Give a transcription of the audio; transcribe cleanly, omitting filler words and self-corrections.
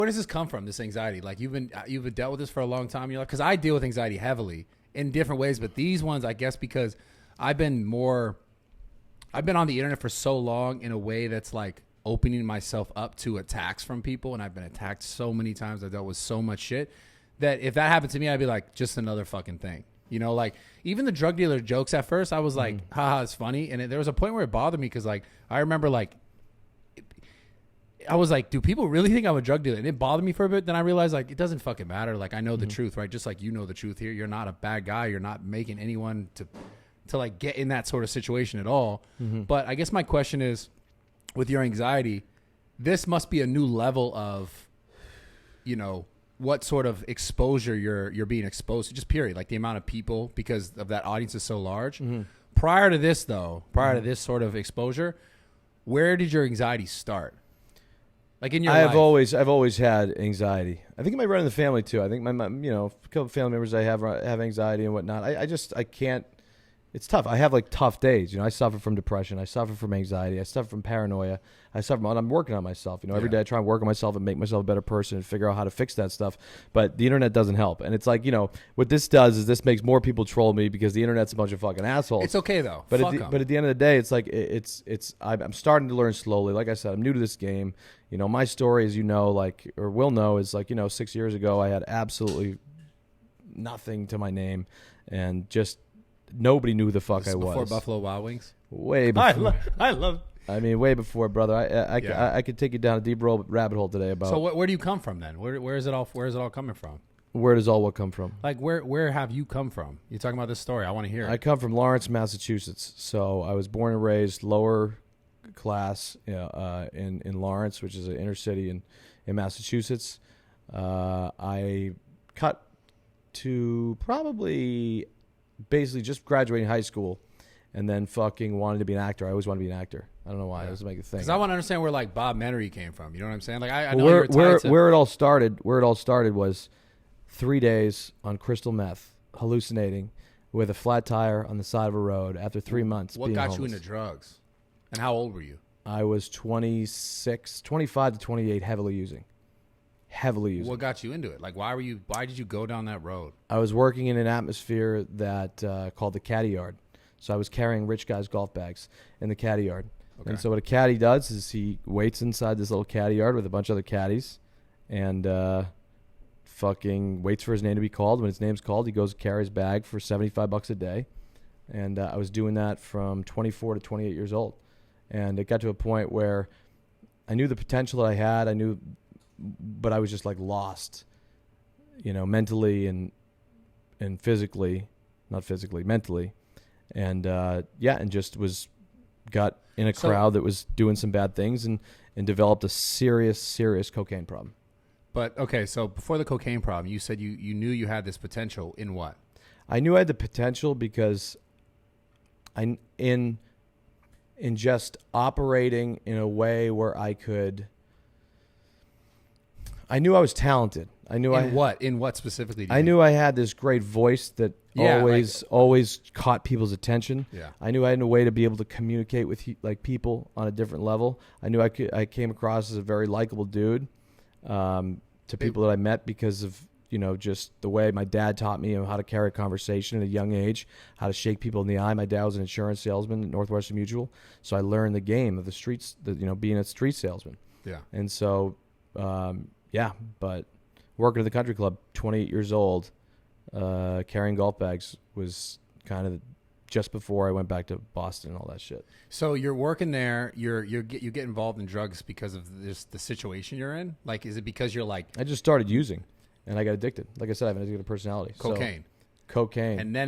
Where does this come from? This anxiety? Like you've dealt with this for a long time. You're like, because I deal with anxiety heavily in different ways, but these ones, I guess, because I've been on the internet for so long in a way that's like opening myself up to attacks from people, and I've been attacked so many times. I've dealt with so much shit that if that happened to me, I'd be like, just another fucking thing. You know, like even the drug dealer jokes at first, I was like, haha, it's funny. And there was a point where it bothered me because like I remember like I was like, do people really think I'm a drug dealer? And it bothered me for a bit. Then I realized like it doesn't fucking matter. Like I know the truth, right? Just like you know the truth here. You're not a bad guy. You're not making anyone to like get in that sort of situation at all. But I guess my question is, with your anxiety, this must be a new level of, you know, what sort of exposure you're being exposed to, just period, like the amount of people, because of that audience is so large. Prior to this though, to this sort of exposure, where did your anxiety start? Like in your life? I've always had anxiety. I think it might run in the family too. I think my mom, you know, a couple of family members I have anxiety and whatnot. I can't. It's tough. I have like tough days. You know, I suffer from depression. I suffer from anxiety. I suffer from paranoia. And I'm working on myself. You know, every day I try and work on myself and make myself a better person and figure out how to fix that stuff. But the internet doesn't help. And it's like, you know, what this does is this makes more people troll me because the internet's a bunch of fucking assholes. It's okay though. But at the end of the day, it's like I'm starting to learn slowly. Like I said, I'm new to this game. You know, my story, as you know, like or will know, is like, you know, 6 years ago I had absolutely nothing to my name and just nobody knew who the fuck I was. Before Buffalo Wild Wings? Way before. I love. I mean, way before, brother. I could take you down a deep rabbit hole today about. So where do you come from then? Where is it all coming from? Where does all what come from? Like where have you come from? You're talking about this story. I want to hear it. I come from Lawrence, Massachusetts. So I was born and raised lower class in Lawrence, which is an inner city in Massachusetts. I cut to probably basically just graduating high school and then fucking wanted to be an actor. I always wanted to be an actor. I don't know why. It was like a thing. Because I want to understand where like Bob Menery came from. You know what I'm saying? Like I know where it all started was 3 days on crystal meth, hallucinating with a flat tire on the side of a road after 3 months. What got you into drugs? And how old were you? I was 25 to 28, heavily using. What got you into it? Like, why did you go down that road? I was working in an atmosphere that called the caddy yard. So I was carrying rich guys' golf bags in the caddy yard. Okay. And so what a caddy does is he waits inside this little caddy yard with a bunch of other caddies and fucking waits for his name to be called. When his name's called, he goes and carries his bag for $75 a day. And I was doing that from 24 to 28 years old. And it got to a point where I knew the potential that I had. But I was just like lost, you know, mentally and physically, not physically, mentally. And and just got in a crowd that was doing some bad things and developed a serious cocaine problem. But okay, so before the cocaine problem, you said you knew you had this potential in what? I knew I had the potential because in just operating in a way where I knew I was talented. I knew in what specifically? I knew I had this great voice that always caught people's attention. Yeah. I knew I had a way to be able to communicate with like people on a different level. I knew I came across as a very likable dude to people that I met because of, you know, just the way my dad taught me how to carry a conversation at a young age, how to shake people in the eye. My dad was an insurance salesman at Northwestern Mutual, so I learned the game of the streets, being a street salesman. Yeah. And so. But working at the country club, 28 years old, carrying golf bags was kind of just before I went back to Boston and all that shit. So you're working there, you get involved in drugs because of the situation you're in? Like, is it because you're like... I just started using and I got addicted. Like I said, I have an addictive personality. Cocaine. Cocaine. And then